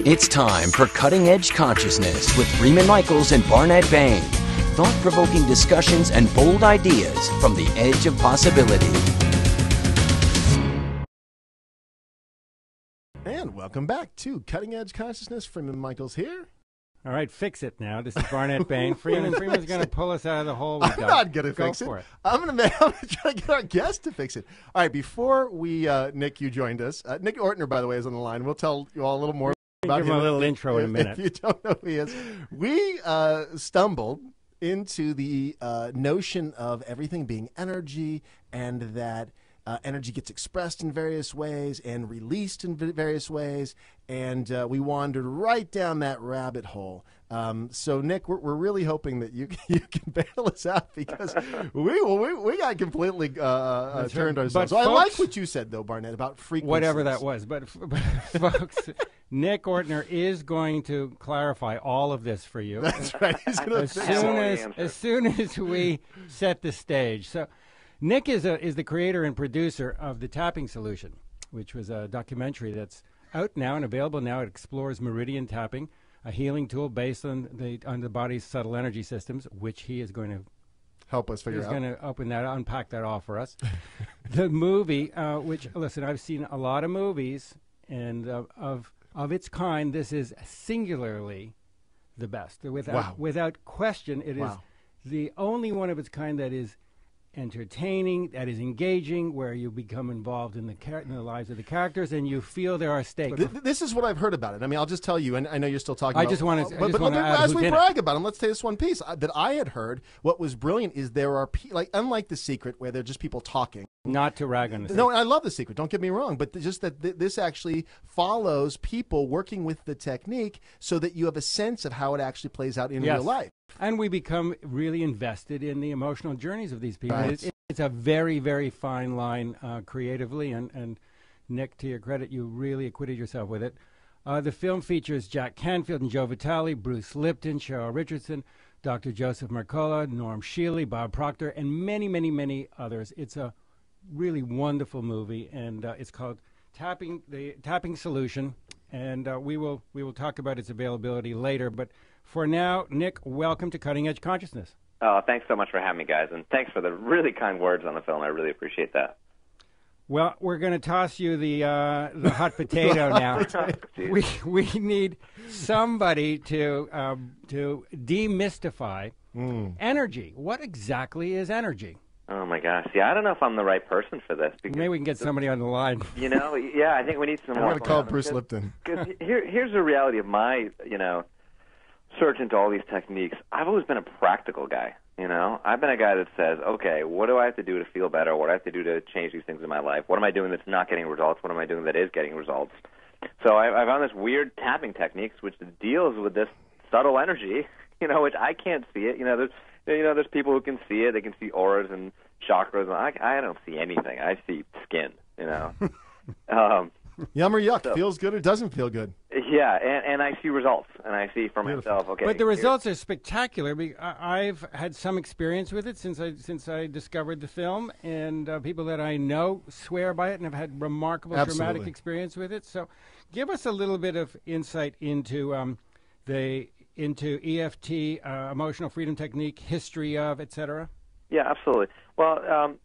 It's time for Cutting Edge Consciousness with Freeman Michaels and Barnet Bain. Thought-provoking discussions and bold ideas from the edge of possibility. And welcome back to Cutting Edge Consciousness. Freeman Michaels here. All right, fix it now. This is Barnet Bain. Freeman's going to pull us out of the hole. I'm not going to fix it. I'm going to try to get our guest to fix it. All right, before we, Nick, you joined us. Nick Ortner, by the way, is on the line. We'll tell you all a little more about him. Give him a little intro in a minute. If you don't know who he is. We stumbled into the notion of everything being energy, and that energy gets expressed in various ways and released in various ways, and we wandered right down that rabbit hole. So, Nick, we're really hoping that you can bail us out, because we got completely turned ourselves. But so folks, I like what you said, though, Barnet, about frequencies. Whatever that was. But folks, Nick Ortner is going to clarify all of this for you. That's right. He's going to as soon as we set the stage. So, Nick is the creator and producer of The Tapping Solution, which was a documentary that's out now and available now. It explores meridian tapping, a healing tool based on the body's subtle energy systems, which he is going to help us figure out. He's going to unpack that all for us. The movie, which, listen, I've seen a lot of movies, and of its kind, this is singularly the best. Without question, it is the only one of its kind that is entertaining, that is engaging, where you become involved in the lives of the characters, and you feel there are stakes. This is what I've heard about it. I mean, I'll just tell you, and I know you're still talking about it. But as we brag about them, let's say this one piece that I had heard. What was brilliant is there are, unlike The Secret, where they're just people talking. Not to rag on The Secret. No, I love The Secret, don't get me wrong, but just that this actually follows people working with the technique so that you have a sense of how it actually plays out in real life. And we become really invested in the emotional journeys of these people. Right. It's a very, very fine line creatively, and Nick, to your credit, you really acquitted yourself with it. The film features Jack Canfield and Joe Vitale, Bruce Lipton, Cheryl Richardson, Dr. Joseph Mercola, Norm Shealy, Bob Proctor, and many, many, many others. It's a really wonderful movie, and it's called The Tapping Solution, and we will talk about its availability later. But for now, Nick, welcome to Cutting Edge Consciousness. Oh, thanks so much for having me, guys, and thanks for the really kind words on the film. I really appreciate that. Well, we're going to toss you the hot potato now. We need somebody to demystify energy. What exactly is energy? Oh, my gosh. Yeah, I don't know if I'm the right person for this. Maybe we can get somebody on the line. I think we need some more. I'm going to call Bruce Lipton. Here's the reality of my, search into all these techniques. I've always been a practical guy. I've been a guy that says, okay, what do I have to do to feel better? What do I have to do to change these things in my life? What am I doing that's not getting results? What am I doing that is getting results? So I found this weird tapping techniques which deals with this subtle energy, which I can't see it. There's people who can see it. They can see auras and chakras. And I don't see anything. I see skin, Yum or yuck, feels good or doesn't feel good. Yeah, and I see results, and I see for myself, okay. But the results are spectacular. I've had some experience with it since I discovered the film, and people that I know swear by it and have had remarkable dramatic experience with it. So give us a little bit of insight into EFT, emotional freedom technique, history of, etc. Yeah, absolutely. Well,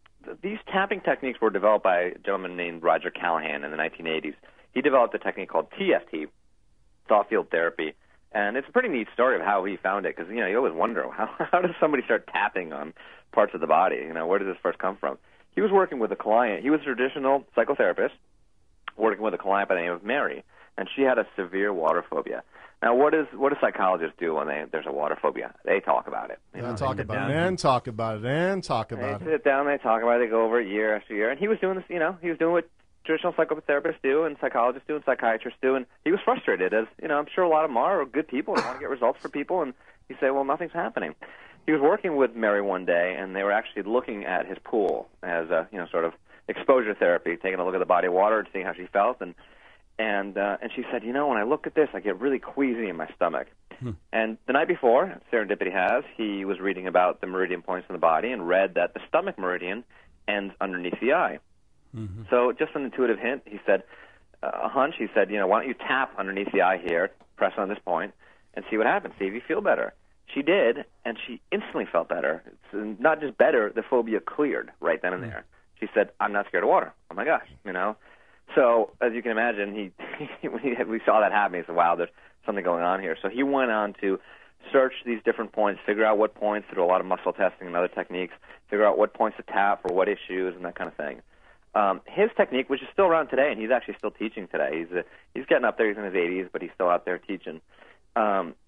these tapping techniques were developed by a gentleman named Roger Callahan in the 1980s. He developed a technique called TFT, thought field therapy, and it's a pretty neat story of how he found it, because you always wonder how does somebody start tapping on parts of the body? Where does this first come from? He was working with a client. He was a traditional psychotherapist working with a client by the name of Mary, and she had a severe water phobia. Now, what do psychologists do when there's a water phobia? They talk about it. They talk about it and talk about it and talk about it. They sit down, they talk about it, they go over it year after year. And he was doing this, he was doing what traditional psychotherapists do and psychologists do and psychiatrists do. And he was frustrated, as, I'm sure a lot of them are good people and want to get results for people. And he said, well, nothing's happening. He was working with Mary one day, and they were actually looking at his pool as a, sort of exposure therapy, taking a look at the body of water and seeing how she felt. And she said, when I look at this, I get really queasy in my stomach. And the night before, serendipity has, he was reading about the meridian points in the body and read that the stomach meridian ends underneath the eye. So just an intuitive hint, he said, a hunch. He said, why don't you tap underneath the eye here, press on this point, and see what happens. See if you feel better. She did, and she instantly felt better. It's not just better, the phobia cleared right then and there. She said, I'm not scared of water. Oh, my gosh, So, as you can imagine, we saw that happen. He said, wow, there's something going on here. So he went on to search these different points, figure out what points, through a lot of muscle testing and other techniques, figure out what points to tap for what issues and that kind of thing. His technique, which is still around today, and he's actually still teaching today. He's getting up there. He's in his 80s, but he's still out there teaching.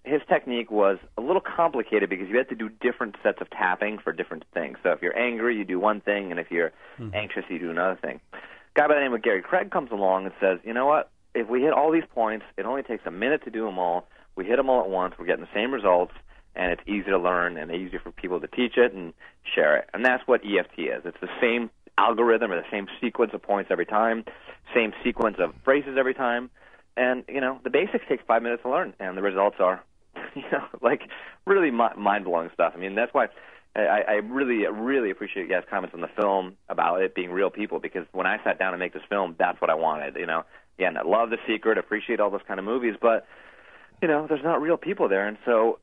His technique was a little complicated because you had to do different sets of tapping for different things. So if you're angry, you do one thing, and if you're anxious, you do another thing. A guy by the name of Gary Craig comes along and says, you know what, if we hit all these points, it only takes a minute to do them all. We hit them all at once, we're getting the same results, and it's easy to learn and easier for people to teach it and share it. And that's what EFT is. It's the same algorithm or the same sequence of points every time, same sequence of phrases every time. And, the basics takes 5 minutes to learn, and the results are, really mind-blowing stuff. I mean, that's why I really, really appreciate you guys' comments on the film about it being real people, because when I sat down to make this film, that's what I wanted, Again, I love The Secret, appreciate all those kind of movies, but, there's not real people there. And so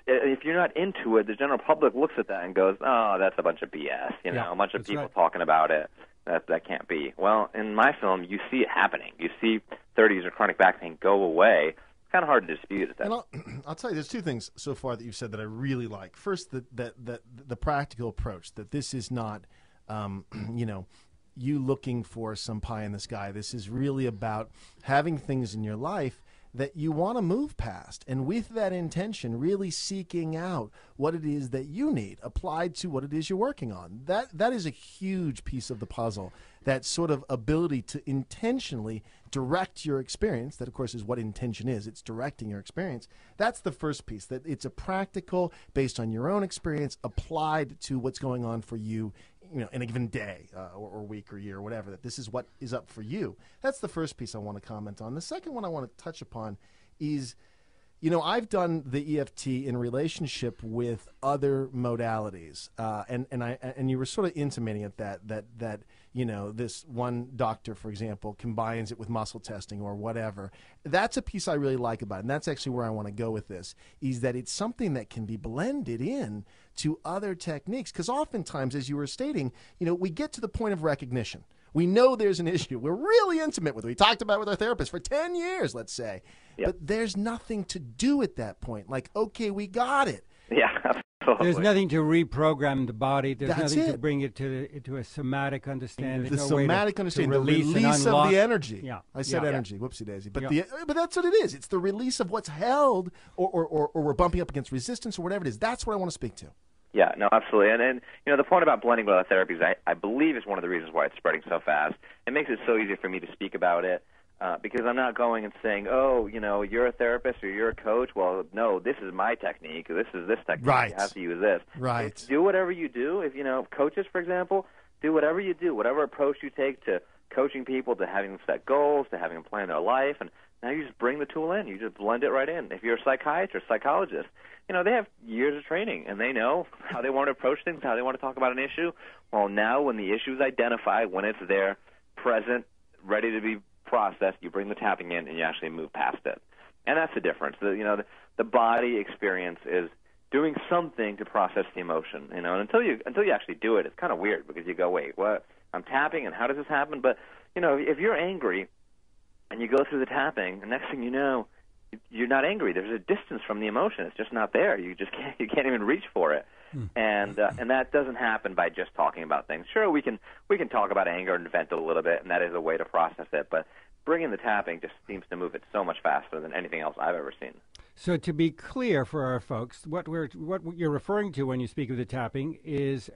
if you're not into it, the general public looks at that and goes, oh, that's a bunch of BS, a bunch of people talking about it. That can't be. Well, in my film, you see it happening. You see 30s or chronic back pain go away. It's kind of hard to dispute it. And I'll tell you, there's two things so far that you've said that I really like. First, the practical approach, that this is not, you looking for some pie in the sky. This is really about having things in your life that you want to move past, and with that intention, really seeking out what it is that you need applied to what it is you're working on. That is a huge piece of the puzzle, that sort of ability to intentionally direct your experience. That, of course, is what intention is. It's directing your experience. That's the first piece, that it's a practical, based on your own experience, applied to what's going on for you in a given day or week or year or whatever, that this is what is up for you. That's the first piece I want to comment on. The second one I want to touch upon is, I've done the EFT in relationship with other modalities, and you were sort of intimating at that this one doctor, for example, combines it with muscle testing or whatever. That's a piece I really like about it, and that's actually where I want to go with this, is that it's something that can be blended in to other techniques, because oftentimes, as you were stating, we get to the point of recognition. We know there's an issue. We're really intimate with it. We talked about it with our therapist for 10 years, let's say. Yep. But there's nothing to do at that point. Like, okay, we got it. Yeah, absolutely. There's nothing to reprogram the body. There's nothing to bring it to a somatic understanding. The somatic understanding, the release of the energy. Yeah. I said energy. Whoopsie daisy. But but that's what it is. It's the release of what's held, or we're bumping up against resistance or whatever it is. That's what I want to speak to. Yeah, no, absolutely. And the point about blending with other therapies, I believe, is one of the reasons why it's spreading so fast. It makes it so easy for me to speak about it, because I'm not going and saying, oh, you're a therapist or you're a coach. Well, no, this is my technique. This is this technique. Right. You have to use this. Right. So do whatever you do. If, coaches, for example, do whatever you do, whatever approach you take to coaching people, to having them set goals, to having them plan their life, and now you just bring the tool in. You just blend it right in. If you're a psychiatrist, psychologist, they have years of training, and they know how they want to approach things, how they want to talk about an issue. Well, now when the issue is identified, when it's there, present, ready to be processed, you bring the tapping in, and you actually move past it. And that's the difference. The body experience is doing something to process the emotion. And until you actually do it, it's kind of weird, because you go, wait, what? I'm tapping, and how does this happen? But if you're angry and you go through the tapping, the next thing you know, you're not angry. There's a distance from the emotion. It's just not there. You can't even reach for it. And that doesn't happen by just talking about things. Sure, we can talk about anger and vent it a little bit, and that is a way to process it. But bringing the tapping just seems to move it so much faster than anything else I've ever seen. So to be clear for our folks, what you're referring to when you speak of the tapping is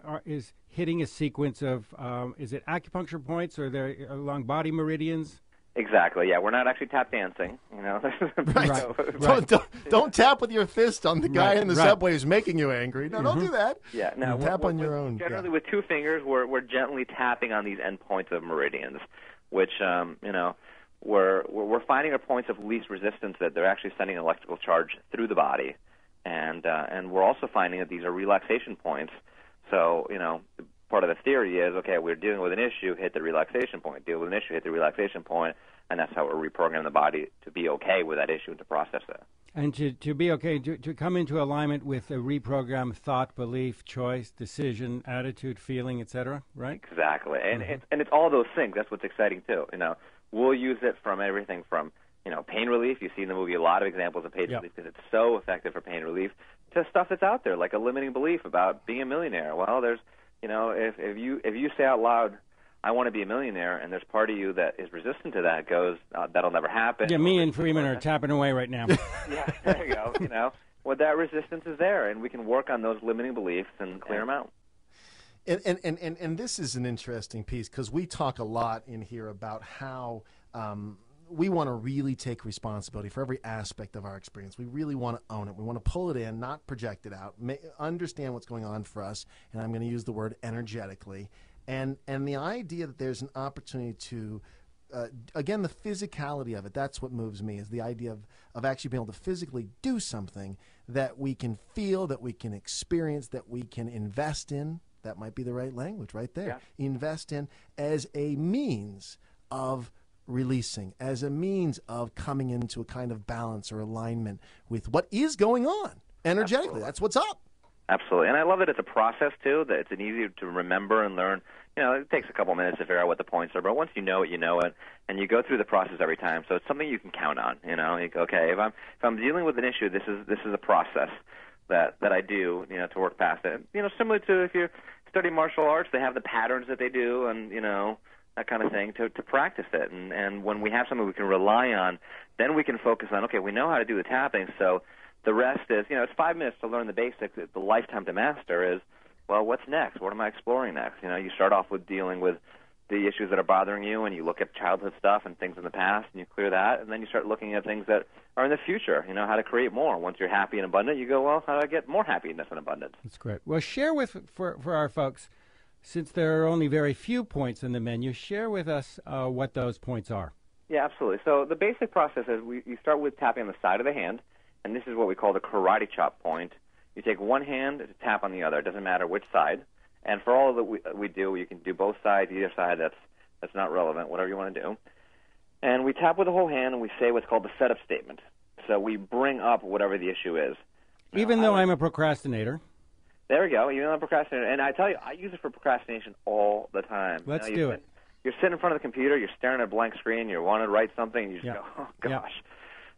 hitting a sequence of is it acupuncture points, or they're along body meridians? Exactly. Yeah, we're not actually tap dancing. Right. Don't tap with your fist on the guy in the subway who's making you angry. No, don't do that. Yeah. No. Tap on your own. Generally, with two fingers, we're gently tapping on these endpoints of meridians, which we're finding are points of least resistance, that they're actually sending an electrical charge through the body, and we're also finding that these are relaxation points. So part of the theory is, okay, we're dealing with an issue, hit the relaxation point. Deal with an issue, hit the relaxation point. and that's how we're reprogramming the body to be okay with that issue and to process it. And to be okay, to come into alignment with a reprogrammed thought, belief, choice, decision, attitude, feeling, etc., right? Exactly. And it's all those things. That's what's exciting, too. We'll use it from everything from, pain relief. You see in the movie a lot of examples of pain relief because it's so effective for pain relief, to stuff that's out there, like a limiting belief about being a millionaire. Well, there's, if you say out loud, I want to be a millionaire, and there's part of you that is resistant to that, goes, that'll never happen. Yeah, me and Freeman are tapping away right now. Yeah, there you go. Well, that resistance is there, and we can work on those limiting beliefs and clear them out. And this is an interesting piece because we talk a lot in here about how we want to really take responsibility for every aspect of our experience. We really want to own it. We want to pull it in, not project it out, understand what's going on for us, and I'm going to use the word energetically. And the idea that there's an opportunity to, again, the physicality of it, that's what moves me, is the idea of actually being able to physically do something that we can feel, that we can experience, that we can invest in. That might be the right language right there. Yeah. Invest in as a means of releasing, as a means of coming into a kind of balance or alignment with what is going on energetically. Absolutely. That's what's up. Absolutely. And I love that it's a process, too, that it's an easy to remember and learn. It takes a couple minutes to figure out what the points are, but once you know it, and you go through the process every time. So it's something you can count on. You go, okay, if I'm dealing with an issue, this is a process that I do, to work past it. Similar to if you study martial arts, they have the patterns that they do, and that kind of thing to practice it. And when we have something we can rely on, then we can focus on, okay, we know how to do the tapping, so the rest is, it's 5 minutes to learn the basics. The lifetime to master is, well, what's next? What am I exploring next? You start off with dealing with the issues that are bothering you, and you look at childhood stuff and things in the past, and you clear that, and then you start looking at things that are in the future, how to create more. Once you're happy and abundant, you go, well, how do I get more happiness and abundance? That's great. Well, share for our folks, since there are only very few points in the menu, share with us what those points are. Yeah, absolutely. So the basic process is you start with tapping on the side of the hand, and this is what we call the karate chop point. You take one hand to tap on the other. It doesn't matter which side. And for all that we do, you can do both sides, either side. That's not relevant, whatever you want to do. And we tap with the whole hand, and we say what's called the setup statement. So we bring up whatever the issue is. Even though I'm a procrastinator. There we go. Even though I'm a procrastinator. And I tell you, I use it for procrastination all the time. Let's do it. You're sitting in front of the computer, you're staring at a blank screen, you want to write something, and you just go, oh, gosh. Yeah.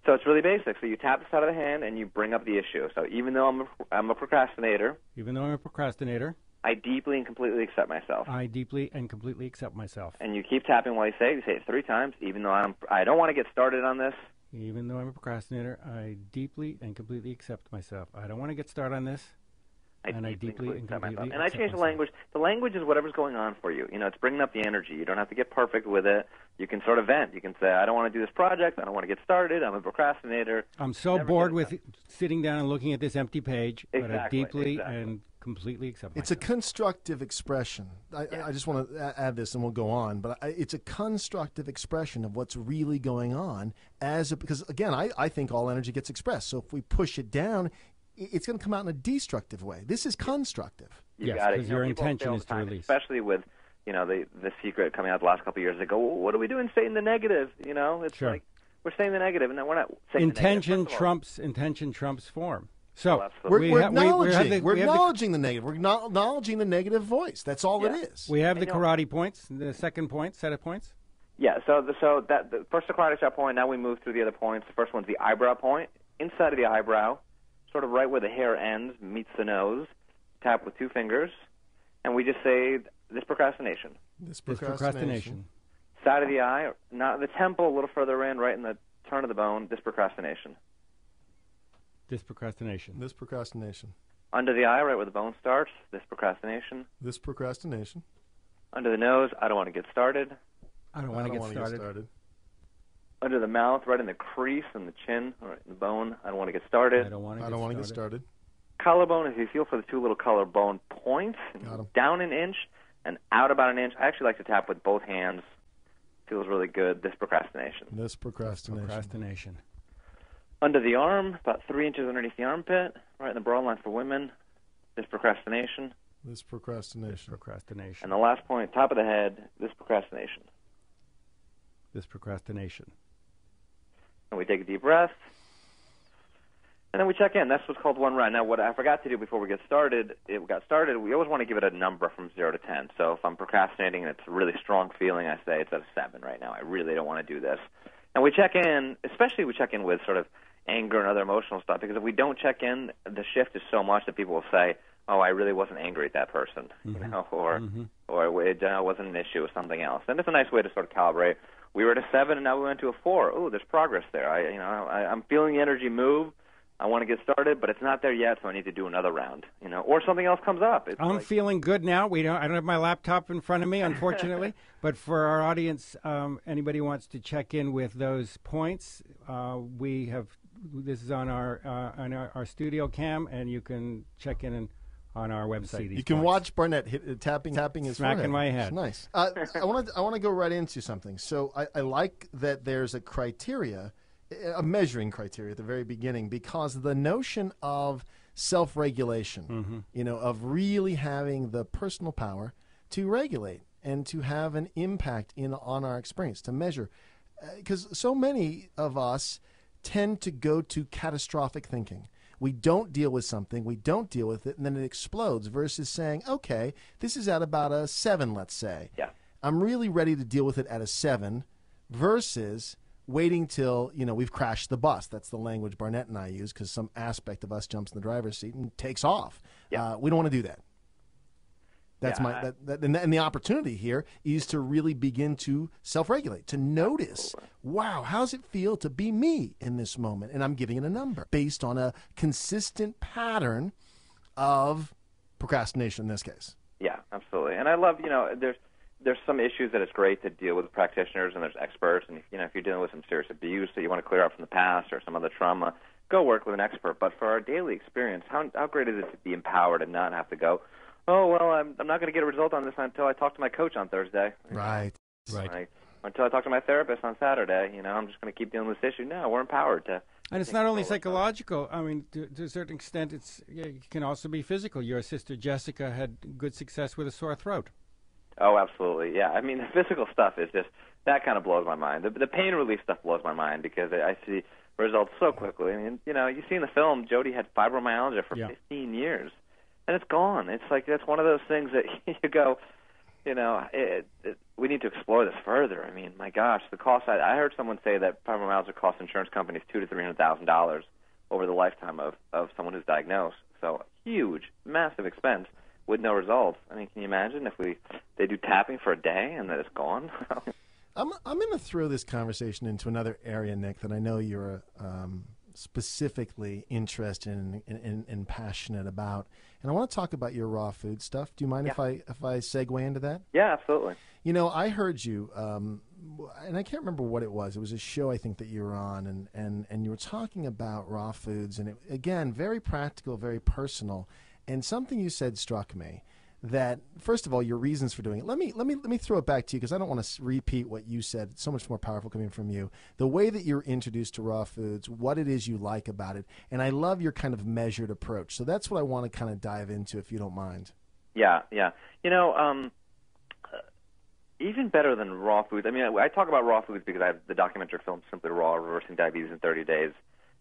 So it's really basic. So you tap the side of the hand, and you bring up the issue. So even though I'm a procrastinator. Even though I'm a procrastinator. I deeply and completely accept myself. I deeply and completely accept myself. And you keep tapping while you say it 3 times, even though I don't want to get started on this. Even though I'm a procrastinator, I deeply and completely accept myself. I don't want to get started on this. I deeply and completely accept myself. And I change the language. The language is whatever's going on for you. It's bringing up the energy. You don't have to get perfect with it. You can sort of vent. You can say, I don't want to do this project. I don't want to get started. I'm a procrastinator. I'm so bored with sitting down and looking at this empty page, but I deeply and completely accept myself. It's a constructive expression. I just want to add this, and we'll go on. But it's a constructive expression of what's really going on. Because, again, I think all energy gets expressed. So if we push it down, it's going to come out in a destructive way. This is constructive. Yes, because your intention is to release. Especially with, the secret coming out the last couple of years. They go, well, what are we doing saying the negative? It's like we're saying the negative, and we're not saying intention the negative. Intention trumps form. So we're acknowledging the negative. We're acknowledging the negative voice. That's all it is. We have the karate points, the second point, set of points. Yeah, so the first the karate chop point, now we move through the other points. The first one's the eyebrow point. Inside of the eyebrow, sort of right where the hair ends, meets the nose, tap with 2 fingers, and we just say, this procrastination. This procrastination. Side of the eye, not the temple, a little further in, right in the turn of the bone, this procrastination. This procrastination. This procrastination. Under the eye, right where the bone starts, this procrastination. This procrastination. Under the nose, I don't want to get started. I don't want to get started. Under the mouth, right in the crease and the chin, right in the bone, I don't want to get started. I don't want to get started. Collarbone, if you feel for the 2 little collarbone points, down an inch and out about an inch. I actually like to tap with both hands. Feels really good. This procrastination. This procrastination. Under the arm, about 3 inches underneath the armpit, right in the broad line for women. This procrastination. This procrastination. Procrastination. And the last point, top of the head, this procrastination. this procrastination. And we take a deep breath. And then we check in. That's what's called one run. Now, what I forgot to do before we got started, we always want to give it a number from 0 to 10. So if I'm procrastinating and it's a really strong feeling, I say it's at a 7 right now. I really don't want to do this. And we check in, especially we check in with sort of anger and other emotional stuff, because if we don't check in, the shift is so much that people will say, oh, I really wasn't angry at that person, or it wasn't an issue, it was something else. And it's a nice way to sort of calibrate. We were at a 7 and now we went to a 4. Oh, there's progress there. I'm feeling the energy move. I want to get started, but it's not there yet, so I need to do another round, or something else comes up. I'm feeling good now. I don't have my laptop in front of me, unfortunately, but for our audience, anybody who wants to check in with those points, this is on our studio cam, and you can check in on our website. You can watch Barnet tapping his smacking forehead. my head. It's nice. I want to go right into something. So I like that there's a criteria, a measuring criteria at the very beginning, because the notion of self-regulation, of really having the personal power to regulate and to have an impact on our experience, to measure. Because so many of us tend to go to catastrophic thinking. We don't deal with something, we don't deal with it, and then it explodes, versus saying, okay, this is at about a 7, let's say. Yeah. I'm really ready to deal with it at a 7, versus waiting till, we've crashed the bus. That's the language Barnet and I use, because some aspect of us jumps in the driver's seat and takes off. Yeah. We don't want to do that. That's and the opportunity here is to really begin to self-regulate, to notice, wow, how does it feel to be me in this moment? And I'm giving it a number based on a consistent pattern of procrastination in this case. Yeah, absolutely. And I love, there's some issues that it's great to deal with practitioners and there's experts. And, if you're dealing with some serious abuse that you want to clear up from the past or some other trauma, go work with an expert. But for our daily experience, how great is it to be empowered and not have to go, oh, well, I'm not going to get a result on this until I talk to my coach on Thursday. Right. Until I talk to my therapist on Saturday, I'm just going to keep dealing with this issue. No, we're empowered to. And it's not only psychological. I mean, to a certain extent, it can also be physical. Your sister Jessica had good success with a sore throat. Oh, absolutely. Yeah. I mean, the physical stuff is just, that kind of blows my mind. The pain relief stuff blows my mind because I see results so quickly. I mean, you see in the film, Jody had fibromyalgia for 15 years. And it's gone. It's like that's one of those things that you go, we need to explore this further. I mean, my gosh, the cost. I heard someone say that fibromyalgia costs insurance companies $200,000 to $300,000 over the lifetime of someone who's diagnosed. So huge, massive expense with no results. I mean, can you imagine if they do tapping for a day and that it's gone? I'm going to throw this conversation into another area, Nick, that I know you're specifically interested in and passionate about, and I want to talk about your raw food stuff. Do you mind if I segue into that? Yeah, absolutely. I heard you, and I can't remember what it was. It was a show I think that you were on, and you were talking about raw foods, and it, again, very practical, very personal, and something you said struck me. That, first of all, your reasons for doing it. Let me throw it back to you because I don't want to repeat what you said. It's so much more powerful coming from you. The way that you're introduced to raw foods, what it is you like about it, and I love your kind of measured approach. So that's what I want to kind of dive into, if you don't mind. Yeah. Even better than raw foods. I mean, I talk about raw foods because I have the documentary film Simply Raw: Reversing Diabetes in 30 Days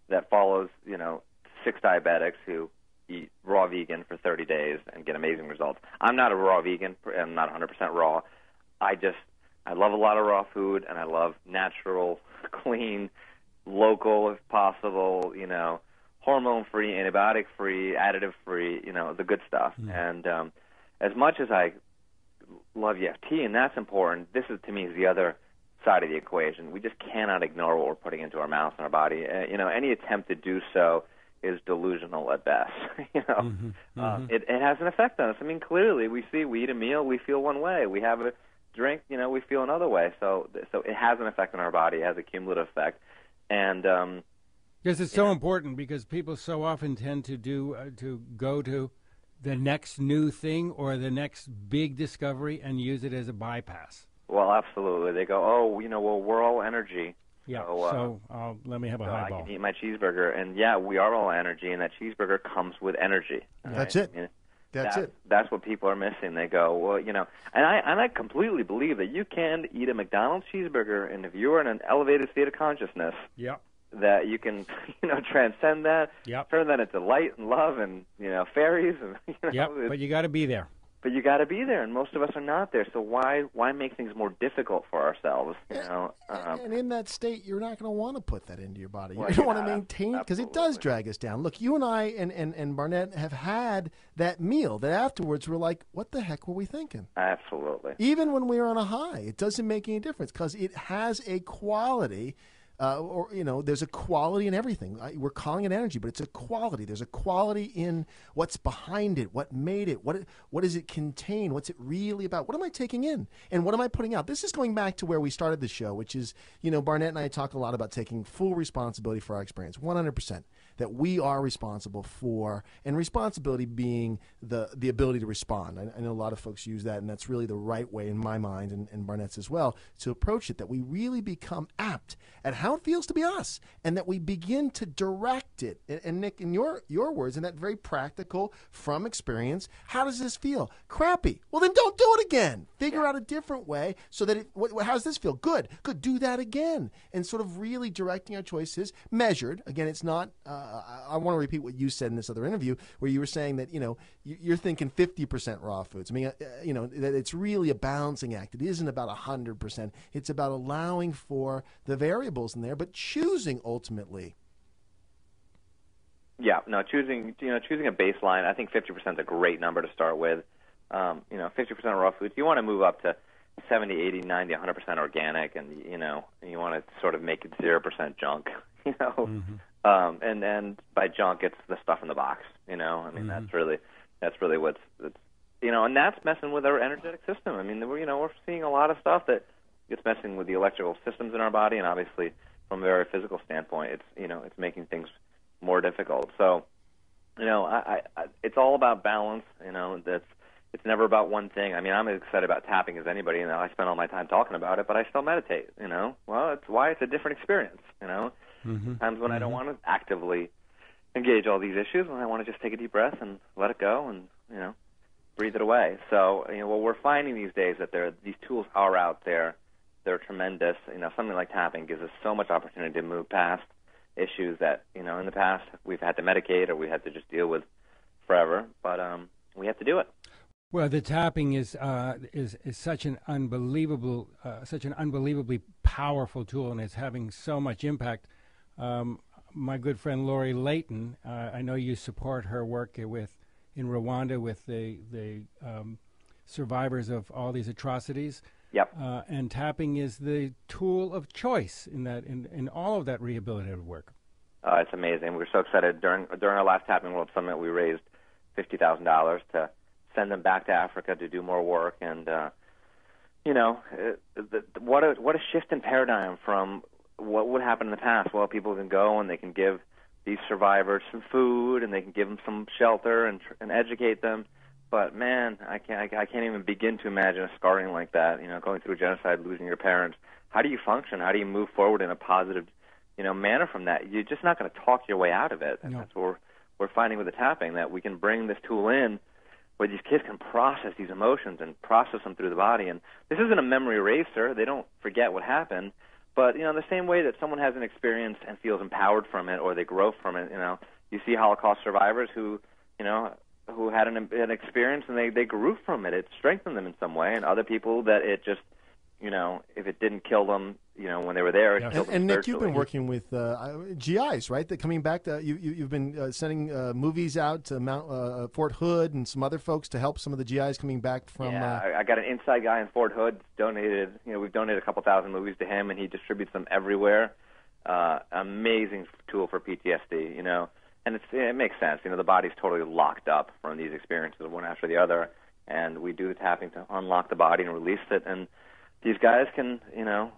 that follows 6 diabetics who eat raw vegan for 30 days and get amazing results. I'm not a raw vegan. I'm not 100% raw. I love a lot of raw food, and I love natural, clean, local if possible, hormone-free, antibiotic-free, additive-free, the good stuff. And as much as I love EFT, and that's important, this is, to me, is the other side of the equation. We just cannot ignore what we're putting into our mouth and our body. Any attempt to do so is delusional at best. It has an effect on us. I mean, clearly we eat a meal, we feel one way. We have a drink, we feel another way. So it has an effect on our body. It has a cumulative effect. And because it's so important, because people so often tend to go to the next new thing or the next big discovery and use it as a bypass. Well, absolutely. They go, we're all energy. Yeah, so let me have a highball. I can eat my cheeseburger, and we are all energy, and that cheeseburger comes with energy. That's it. That's what people are missing. They go, well, and I completely believe that you can eat a McDonald's cheeseburger, and if you're in an elevated state of consciousness, that you can, transcend that, turn that into light and love and fairies, and but you got to be there. But you got to be there, and most of us are not there. So why make things more difficult for ourselves? And in that state, you're not going to want to put that into your body. You're going to want to maintain it because it does drag us down. Look, you and I and Barnet have had that meal that afterwards we're like, what the heck were we thinking? Absolutely. Even when we were on a high, it doesn't make any difference because it has a quality. There's a quality in everything. We're calling it energy, but it's a quality. There's a quality in what's behind it, what made it, what does it contain, what's it really about, what am I taking in, and what am I putting out? This is going back to where we started the show, which is, Barnet and I talk a lot about taking full responsibility for our experience, 100%, that we are responsible for, and responsibility being the ability to respond. I know a lot of folks use that, and that's really the right way in my mind, and Barnet's as well, to approach it, that we really become apt at how it feels to be us, and that we begin to direct it. And Nick, in your words, in that very practical, from experience, how does this feel? Crappy. Well, then don't do it again. Figure out a different way so that how does this feel? Good. Do that again. And sort of really directing our choices, measured. Again, it's not, I want to repeat what you said in this other interview, where you were saying that, you're thinking 50% raw foods. I mean, that it's really a balancing act. It isn't about 100%. It's about allowing for the variables in there, but choosing ultimately. Yeah, no, choosing a baseline. I think 50% is a great number to start with. 50% raw foods. You want to move up to 70, 80, 90, 100% organic, and you want to sort of make it 0% junk. And by junk, it's the stuff in the box. That's really what's and that's messing with our energetic system. I mean, we're seeing a lot of stuff that it's messing with the electrical systems in our body, and obviously from a very physical standpoint, it's making things more difficult. So, it's all about balance. It's never about one thing. I mean, I'm as excited about tapping as anybody, I spend all my time talking about it, but I still meditate. Well, it's why it's a different experience. Times when I don't want to actively engage all these issues, when I want to just take a deep breath and let it go and breathe it away. So, what we're finding these days that these tools are out there. They're tremendous. Something like tapping gives us so much opportunity to move past issues that, in the past we've had to medicate or we had to just deal with forever. But we have to do it. Well, the tapping is such an unbelievably powerful tool, and it's having so much impact. My good friend Lori Layton, I know you support her work in Rwanda with the survivors of all these atrocities. Yep. And tapping is the tool of choice in all of that rehabilitative work. It's amazing. We were so excited. During our last Tapping World Summit, we raised $50,000 to send them back to Africa to do more work. And, what a shift in paradigm from what would happen in the past. Well, people can go and they can give these survivors some food and they can give them some shelter and educate them. But man, I can't even begin to imagine a scarring like that. Going through a genocide, losing your parents. How do you function? How do you move forward in a positive, manner from that? You're just not going to talk your way out of it. And no. That's what we're finding with the tapping, that we can bring this tool in where these kids can process these emotions and process them through the body. And this isn't a memory eraser. They don't forget what happened. But, the same way that someone has an experience and feels empowered from it, or they grow from it, you see Holocaust survivors who had an experience and they grew from it. It strengthened them in some way, and other people that it just, if it didn't kill them, when they were there, it killed them. And Nick, you've been working with GIs, right? That coming back to you've been sending movies out to Fort Hood and some other folks to help some of the GIs coming back from. Yeah, I got an inside guy in Fort Hood. Donated, we've donated a couple thousand movies to him, and he distributes them everywhere. Amazing tool for PTSD, And it makes sense. The body's totally locked up from these experiences, one after the other, and we do the tapping to unlock the body and release it. And these guys can,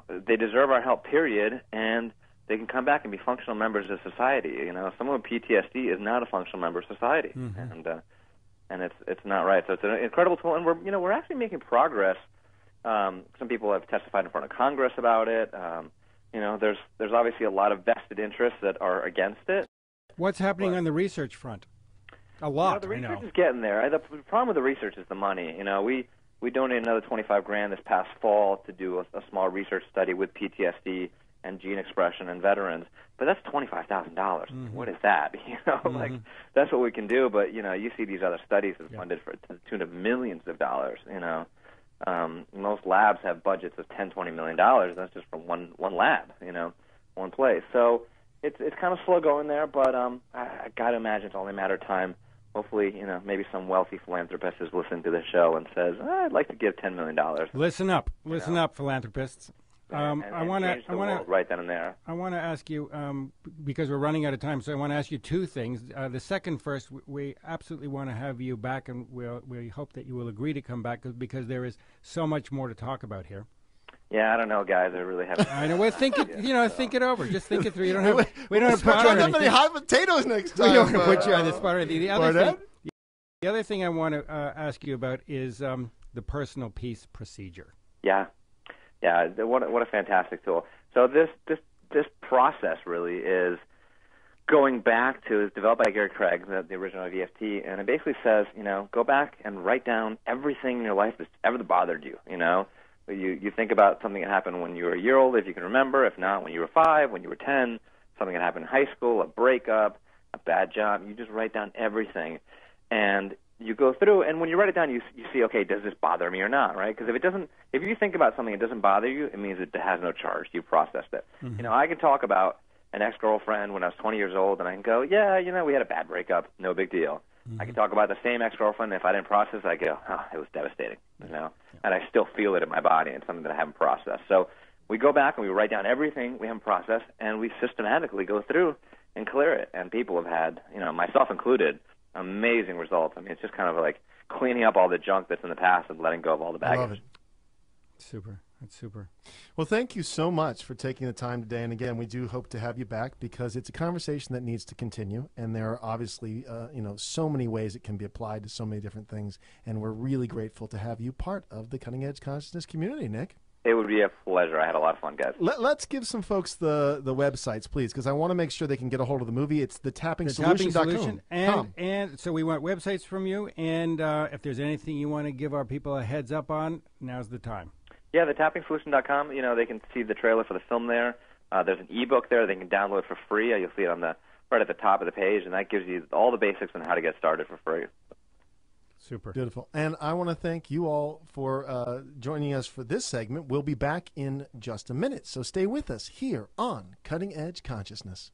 they deserve our help, period, and they can come back and be functional members of society. Someone with PTSD is not a functional member of society, and it's not right. So it's an incredible tool, and we're actually making progress. Some people have testified in front of Congress about it. There's obviously a lot of vested interests that are against it. What's happening on the research front? A lot, the research I know. is getting there. The problem with the research is the money. We donated another $25,000 this past fall to do a small research study with PTSD and gene expression in veterans. But that's $25,000. What is that? Like that's what we can do. But you see these other studies that are funded to the tune of millions of dollars. Most labs have budgets of $10-20 million. That's just from one lab. One place. So it's kind of slow going there. But I got to imagine it's only a matter of time. Hopefully, maybe some wealthy philanthropist is listening to this show and says, I'd like to give $10 million. Listen up, philanthropists. I want to right then and there. I want to ask you because we're running out of time, so I want to ask you two things. The second, first, we absolutely want to have you back, and we hope that you will agree to come back because there is so much more to talk about here. Yeah, I don't know, guys. I really haven't. I know. Well, think it. Think it over. Just think it through. You don't have. We don't have put you on that many hot potatoes next time. We don't put you on the spot. The other thing I want to ask you about is the personal peace procedure. Yeah. What a fantastic tool. So this process really is going back to, it's developed by Gary Craig, the original of EFT, and it basically says, go back and write down everything in your life that's ever bothered you. You think about something that happened when you were a year old, if you can remember. If not, when you were 5, when you were 10, something that happened in high school, a breakup, a bad job. You just write down everything, and you go through. And when you write it down, you see, okay, does this bother me or not, right? Because if you think about something that doesn't bother you, it means it has no charge. You processed it. I can talk about an ex-girlfriend when I was 20 years old, and I can go, yeah, we had a bad breakup, no big deal. I can talk about the same ex-girlfriend, and if I didn't process it, I go, it was devastating, and I still feel it in my body. It's something that I haven't processed. So we go back and we write down everything we haven't processed, and we systematically go through and clear it. And people have had, myself included, amazing results. I mean, it's just kind of like cleaning up all the junk that's in the past and letting go of all the baggage. I love it. Super. That's super. Well, thank you so much for taking the time today. And again, we do hope to have you back because it's a conversation that needs to continue. And there are obviously, so many ways it can be applied to so many different things. And we're really grateful to have you part of the Cutting Edge Consciousness community, Nick. It would be a pleasure. I had a lot of fun, guys. Let's give some folks the websites, please, because I want to make sure they can get a hold of the movie. It's thetapping.com. And so we want websites from you. And if there's anything you want to give our people a heads up on, now's the time. Yeah, thetapping.com. They can see the trailer for the film there. There's an ebook there they can download for free. You'll see it on right at the top of the page, and that gives you all the basics on how to get started for free. Super. Beautiful. And I want to thank you all for joining us for this segment. We'll be back in just a minute, so stay with us here on Cutting Edge Consciousness.